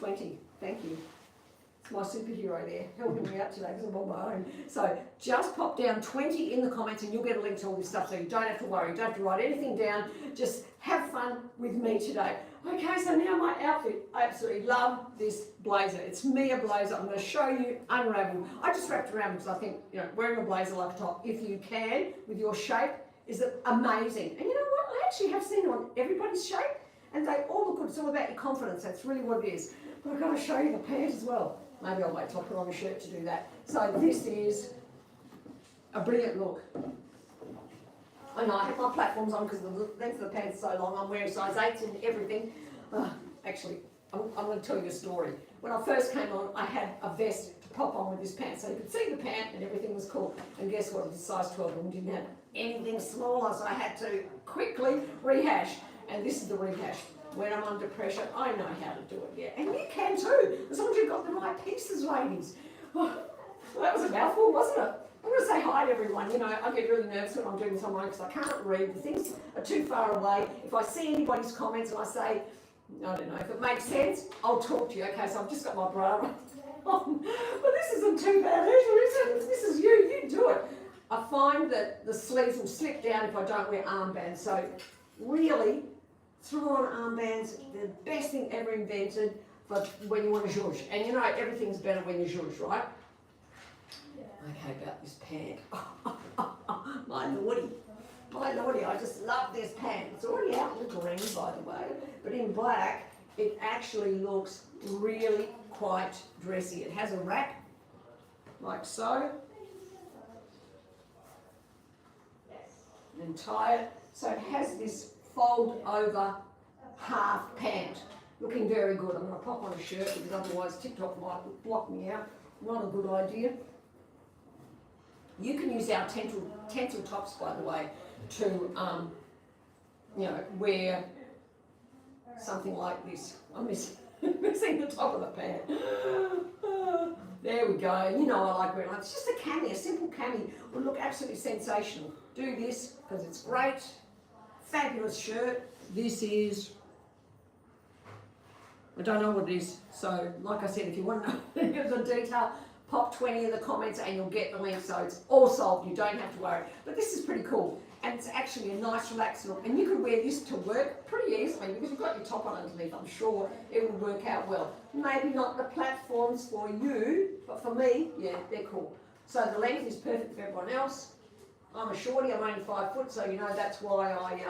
20. Thank you. It's my superhero there, helping me out today because I'm on my own. So just pop down 20 in the comments and you'll get a link to all this stuff, so you don't have to worry. You don't have to write anything down. Just have fun with me today. Okay, so now my outfit. I absolutely love this blazer. It's me a blazer. I'm going to show you unravel. I just wrapped around because I think, wearing a blazer like a top, if you can, with your shape, is amazing. And you know what? I actually have seen it on everybody's shape and they all look good. It's all about your confidence. That's really what it is. But I've got to show you the pant as well. Maybe I'll wait till I put on a shirt to do that. So this is a brilliant look. I know I have my platforms on because the length of the pants is so long. I'm wearing size 8s and everything. Actually, I'm going to tell you a story. When I first came on, I had a vest to pop on with this pant, so you could see the pant and everything was cool. And guess what? It was a size 12 and we didn't have anything smaller, so I had to quickly rehash. And this is the rehash. When I'm under pressure, I know how to do it, yeah. And you can too, as long as you've got the right pieces, ladies. Oh, that was a mouthful, wasn't it? I'm going to say hi to everyone. I get really nervous when I'm doing this online because I can't read. The things are too far away. If I see anybody's comments and I say, I don't know, if it makes sense, I'll talk to you. Okay, so I've just got my bra on. But this isn't too bad either, is it? This is you do it. I find that the sleeves will slip down if I don't wear armbands. So really, throw on armbands, the best thing ever invented for when you want to zhuzh. And everything's better when you zhuzh, right? Okay, about this pant. My naughty, I just love this pant. It's already out in green, by the way, but in black, it actually looks really quite dressy. It has a wrap, like so, and tie it. So it has this fold over half pant. Looking very good. I'm going to pop on a shirt because otherwise TikTok might block me out. Not a good idea. You can use our tensile tops, by the way, to wear something like this. I'm missing the top of the pant. There we go. I like wearing it. It's just a cami, a simple cami will look absolutely sensational. Do this because it's great. Fabulous shirt. This is, I don't know what it is. So, like I said, if you want to know the detail, pop 20 in the comments and you'll get the link. So it's all solved. You don't have to worry. But this is pretty cool. And it's actually a nice relaxed look. And you could wear this to work pretty easily because you've got your top on underneath. I'm sure it will work out well. Maybe not the platforms for you, but for me, yeah, they're cool. So the length is perfect for everyone else. I'm a shorty, I'm only 5 foot, so that's why I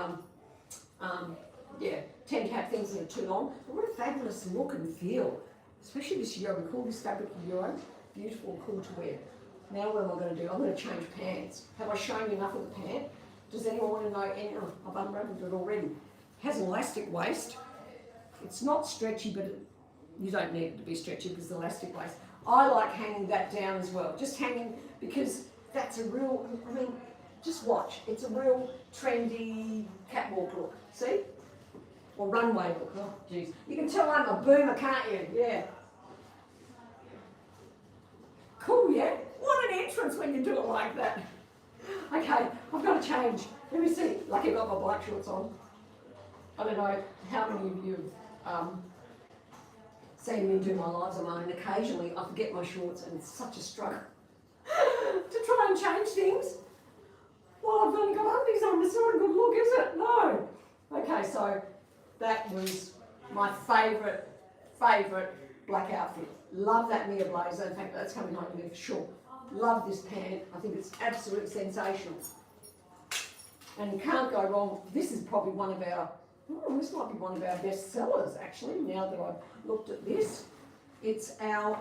tend to have things that are too long. But what a fabulous look and feel, especially this year. We call this fabric Euro. Beautiful, cool to wear. Now what am I going to do? I'm going to change pants. Have I shown you enough of the pant? Does anyone want to know? I've unraveled it already. It has an elastic waist. It's not stretchy, but you don't need it to be stretchy because the elastic waist. I like hanging that down as well. Just hanging because that's a real, just watch. It's a real trendy catwalk look. See? Or runway look. Oh, jeez. You can tell I'm a boomer, can't you? Yeah. Cool, yeah? What an entrance when you do it like that. Okay, I've got to change. Let me see. Lucky I've got my black shorts on. I don't know how many of you have seen me do my lives on my own. Occasionally I forget my shorts and it's such a struggle to try and change things. Well, I've only got undies on. It's not a good look, is it? No. Okay, so that was my favourite black outfit. Love that Mia blazer. In fact, that's coming home with me for sure. Love this pant. I think it's absolutely sensational. And you can't go wrong. This is probably one of our, this might be one of our best sellers actually, now that I've looked at this. It's our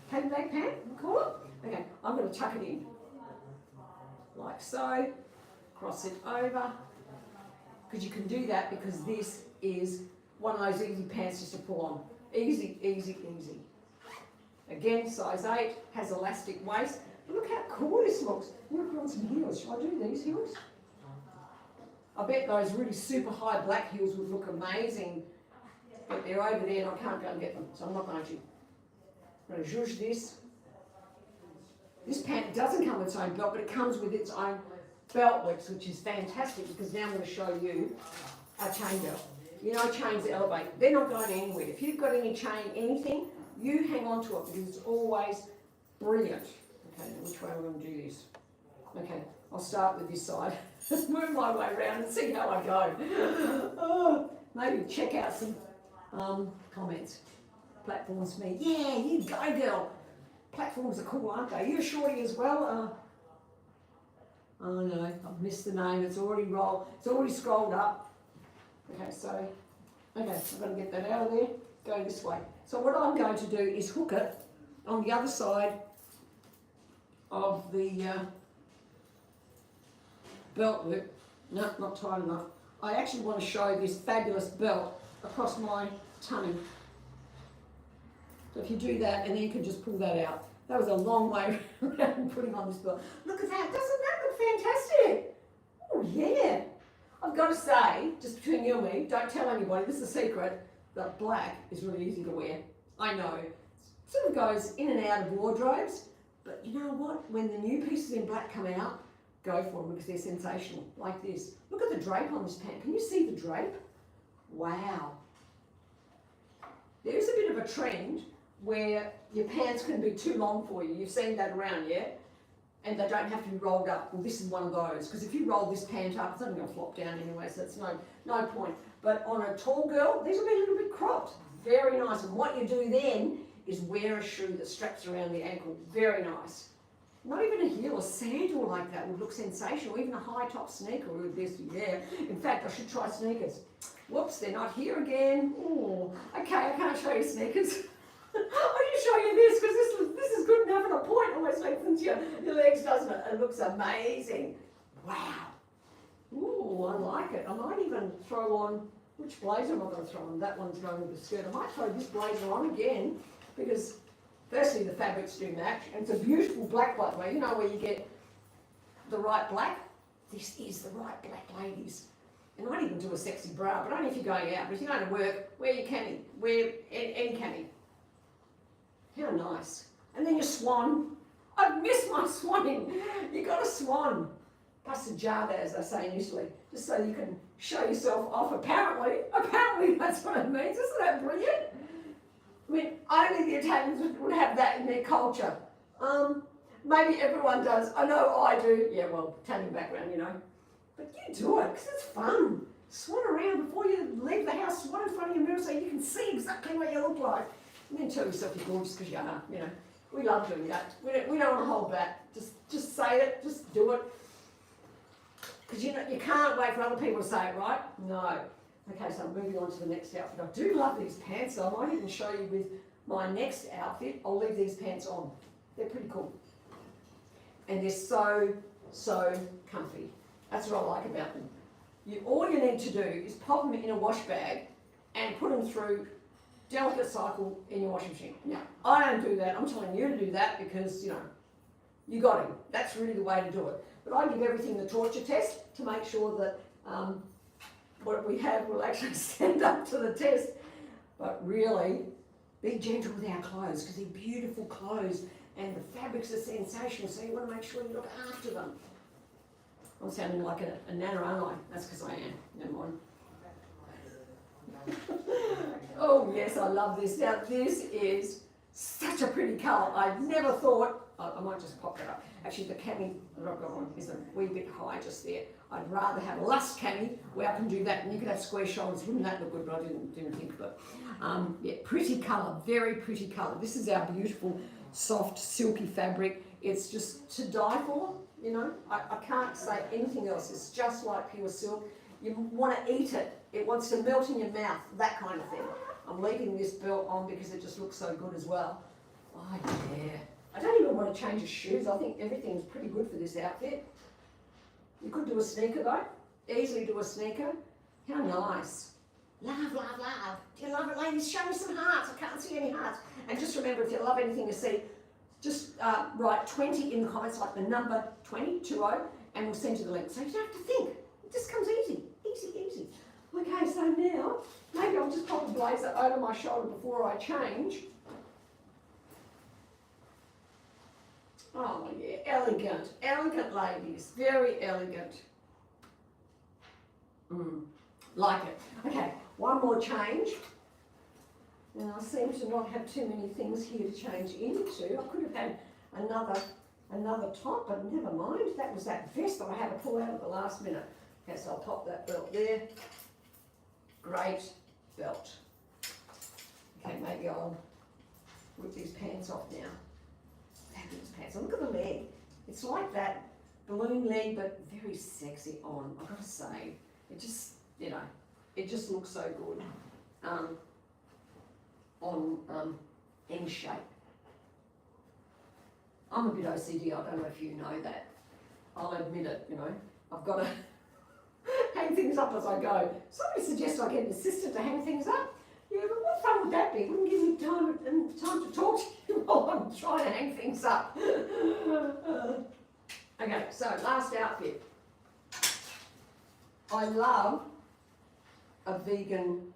handbag pant, call it. Okay, I'm going to tuck it in. Like so. Cross it over. Because you can do that because this is one of those easy pants just to pull on. Easy, easy, easy. Again, size 8, has elastic waist. But look how cool this looks. I'm going to put on some heels. Shall I do these heels? I bet those really super high black heels would look amazing. But they're over there and I can't go and get them. So I'm not going to. I'm going to zhuzh this. This pant doesn't come with its own belt, but it comes with its own belt width, which is fantastic because now I'm going to show you our chain belt. You know, chains elevate. They're not going anywhere. If you've got any chain, anything, you hang on to it because it's always brilliant. Okay, now which way am I going to do this? Okay, I'll start with this side. Just move my way around and see how I go. Oh, maybe check out some comments. Platforms me. Yeah, you go, girl. Platforms are cool, aren't they? You're a shorty as well. Oh no, I've missed the name. It's already rolled. It's already scrolled up. Okay, so I'm going to get that out of there. Go this way. So what I'm going to do is hook it on the other side of the belt loop. No, not tight enough. I actually want to show this fabulous belt across my tummy. So if you do that, and then you can just pull that out. That was a long way around putting on this belt. Look at that. Doesn't that look fantastic? Oh, yeah. I've got to say, just between you and me, don't tell anybody, this is a secret, that black is really easy to wear. I know. It sort of goes in and out of wardrobes, but you know what? When the new pieces in black come out, go for them because they're sensational, like this. Look at the drape on this pant. Can you see the drape? Wow. There is a bit of a trend where your pants can be too long for you. You've seen that around, yeah? And they don't have to be rolled up. Well, this is one of those, because if you roll this pant up, it's only going to flop down anyway, so it's no point. But on a tall girl, these will be a little bit cropped. Very nice. And what you do then is wear a shoe that straps around the ankle. Very nice. Not even a heel or sandal like that would look sensational. Even a high top sneaker with this, yeah. In fact, I should try sneakers. Whoops, they're not here again. Oh, okay, I can't show you sneakers. I'll just show you this because this is good enough, and a point almost lengthens your legs, doesn't it? It looks amazing. Wow. Ooh, I like it. I might even throw on, which blazer am I going to throw on? That one's going with the skirt. I might throw this blazer on again because firstly the fabrics do match, and it's a beautiful black, by the way. You know where you get the right black? This is the right black, ladies. And I might even do a sexy bra, but only if you're going out. But if you're going to work, wear your cami. Wear any cami. How nice. And then your swan. I've missed my swanning. You got a swan. Passeggiata, as they say in Italy, just so you can show yourself off. Apparently that's what it means. Isn't that brilliant? I mean, only the Italians would have that in their culture. Maybe everyone does. I know I do. Yeah, well, Italian background, you know. But you do it because it's fun. Swan around before you leave the house. Swan in front of your mirror so you can see exactly what you look like. And then tell yourself you're gorgeous because you are, you know. We love doing that. We don't want to hold back. Just say it. Just do it. Because you can't wait for other people to say it, right? No. Okay, so I'm moving on to the next outfit. I do love these pants, so I might even show you with my next outfit. I'll leave these pants on. They're pretty cool. And they're so comfy. That's what I like about them. All you need to do is pop them in a wash bag and put them through delicate cycle in your washing machine. Now, I don't do that. I'm telling you to do that because, you know, you got to. That's really the way to do it. But I give everything the torture test to make sure that what we have will actually stand up to the test. But really, be gentle with our clothes because they're beautiful clothes and the fabrics are sensational, so you want to make sure you look after them. I'm sounding like a nana, aren't I? That's because I am. Never mind. Oh yes, I love this. Now this is such a pretty colour. I never thought, I might just pop that up. Actually the cami that I've got on is a wee bit high just there. I'd rather have a lust cami where I can do that and you could have square shoulders. Wouldn't that look good? But I didn't think, but yeah, pretty colour, very pretty colour. This is our beautiful, soft, silky fabric. It's just to die for, you know. I can't say anything else. It's just like pure silk. You want to eat it. It wants to melt in your mouth, that kind of thing. I'm leaving this belt on because it just looks so good as well. Oh yeah. I don't even want to change the shoes. I think everything's pretty good for this outfit. You could do a sneaker though. Easily do a sneaker. How nice. Love, love, love. Do you love it, ladies? Show me some hearts. I can't see any hearts. And just remember, if you love anything you see, just write 20 in the comments, like the number 20, 20, and we'll send you the link. So you don't have to think. It just comes easy. Easy, easy. Okay, so now, maybe I'll just pop the blazer over my shoulder before I change. Oh yeah, elegant. Elegant ladies. Very elegant. Like it. Okay, One more change. And I seem to not have too many things here to change into. I could have had another top, but never mind. That was that vest that I had to pull out at the last minute. Okay, so I'll pop that belt there. Great belt. Okay, maybe I'll whip these pants off now. Fabulous pants. And look at the leg. It's like that balloon leg, but very sexy on. I've got to say, it just, you know, it just looks so good on any shape. I'm a bit OCD. I don't know if you know that. I'll admit it. You know, I've got to hang things up as I go. Somebody suggests I get an assistant to hang things up. Yeah, but what fun would that be? It wouldn't give me time to talk to you while I'm trying to hang things up. Okay, so last outfit. I love a vegan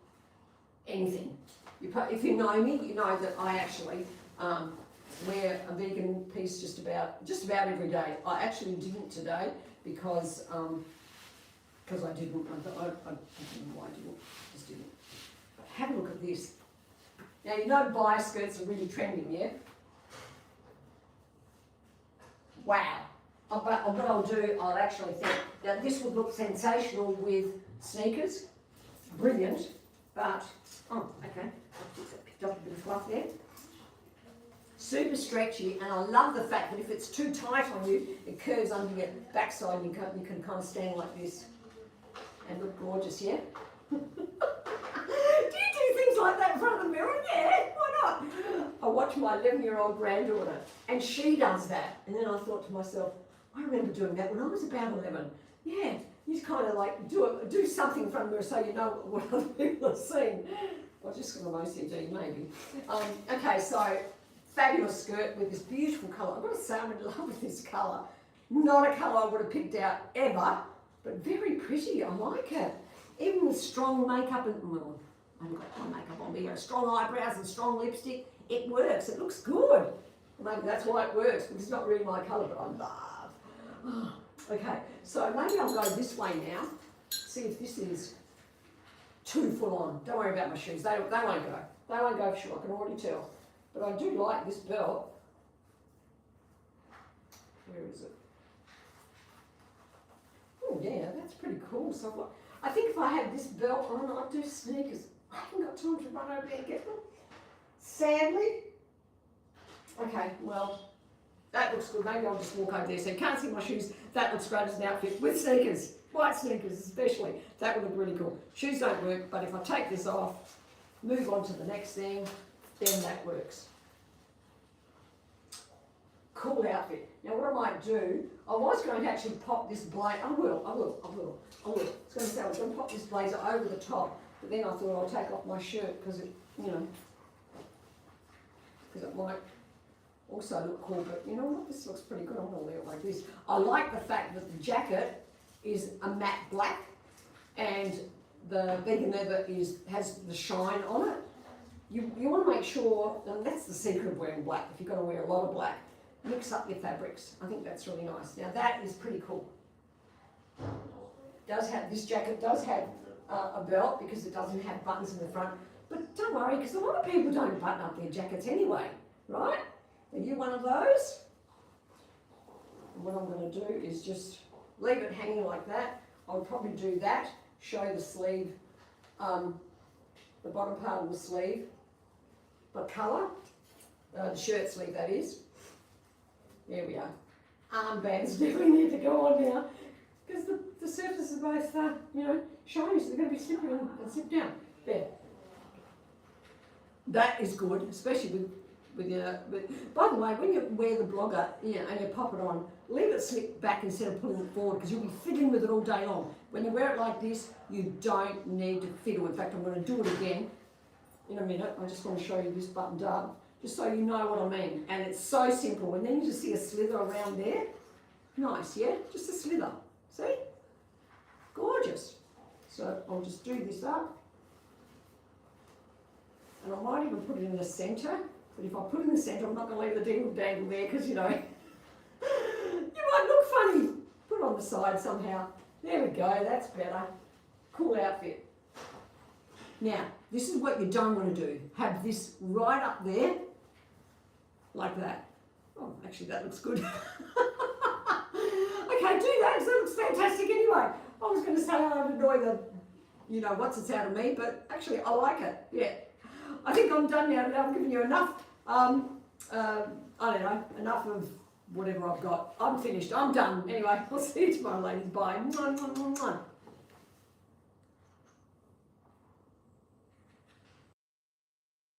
anything. If you know me, you know that I actually wear a vegan piece just about every day. I actually didn't today because I didn't. I don't know why I didn't. Just didn't. But have a look at this. Now you know bias skirts are really trending, yeah? Wow. But what I'll do, I'll actually think that this would look sensational with sneakers. Brilliant. But, oh, okay. I picked up a bit of fluff there. Super stretchy, and I love the fact that if it's too tight on you, it curves under your backside and you can kind of stand like this and look gorgeous, yeah? Do you do things like that in front of the mirror? Yeah, why not? I watch my 11-year-old granddaughter, and she does that. And then I thought to myself, I remember doing that when I was about 11. Yeah, you just kind of like do something in front of the mirror so you know what other people are seeing. Well, just because I'm OCD, maybe. Okay, so fabulous skirt with this beautiful colour. I've got to say, I'm in love with this colour. Not a colour I would have picked out ever, but very pretty. I like it. Even with strong makeup and, well, I haven't got my makeup on, but strong eyebrows and strong lipstick, it works. It looks good. Maybe that's why it works, because it's not really my colour, but I love. Oh, okay, so maybe I'll go this way now. See if this is too full on. Don't worry about my shoes. They won't go. They won't go for sure. I can already tell. But I do like this belt. Where is it? Oh yeah, that's pretty cool. So I think if I had this belt on, I'd do sneakers. I haven't got time to run over there and get them. Sadly. Okay, well, that looks good. Maybe I'll just walk over there. So you can't see my shoes. That looks great as an outfit with sneakers. White sneakers especially. That would look really cool. Shoes don't work, but if I take this off, move on to the next thing, then that works. Cool outfit. Now what I might do, I was going to actually pop this blazer. I will. I was going to say I was going to pop this blazer over the top, but then I thought I'll take off my shirt because it, you know, because it might also look cool, but you know what, this looks pretty good. I'm going to wear it like this. I like the fact that the jacket is a matte black and the vegan leather has the shine on it. You want to make sure, and that's the secret of wearing black, if you're going to wear a lot of black, mix up your fabrics. I think that's really nice. Now that is pretty cool. This jacket does have a belt because it doesn't have buttons in the front, but don't worry because a lot of people don't button up their jackets anyway, right? Are you one of those? And what I'm going to do is just leave it hanging like that. I'll probably do that, show the sleeve, the bottom part of the sleeve, the colour, the shirt sleeve that is. There we are. Armbands definitely need to go on now because the surfaces are both, you know, shiny, so they're going to be slippery and slip down. There. That is good, especially with by the way, when you wear the blogger, you know, and you pop it on, leave it slip back instead of pulling it forward because you'll be fiddling with it all day long. When you wear it like this, you don't need to fiddle. In fact, I'm going to do it again in a minute. I just want to show you this buttoned up, just so you know what I mean. And it's so simple. And then you just see a slither around there. Nice, yeah? Just a slither. See? Gorgeous. So I'll just do this up. And I might even put it in the centre. But if I put it in the centre, I'm not going to leave the dingle dangle there because, you know, you might look funny. Put it on the side somehow. There we go, that's better. Cool outfit. Now, this is what you don't want to do. Have this right up there, like that. Oh, actually that looks good. Okay, do that, because that looks fantastic anyway. I was going to say I'd annoy the, you know, what's it's out of me, but actually I like it, yeah. I think I'm done now. I've given you enough, I don't know, enough of whatever I've got. I'm finished, I'm done. Anyway, I'll see you tomorrow, ladies. Bye. Mwah, mwah, mwah, mwah.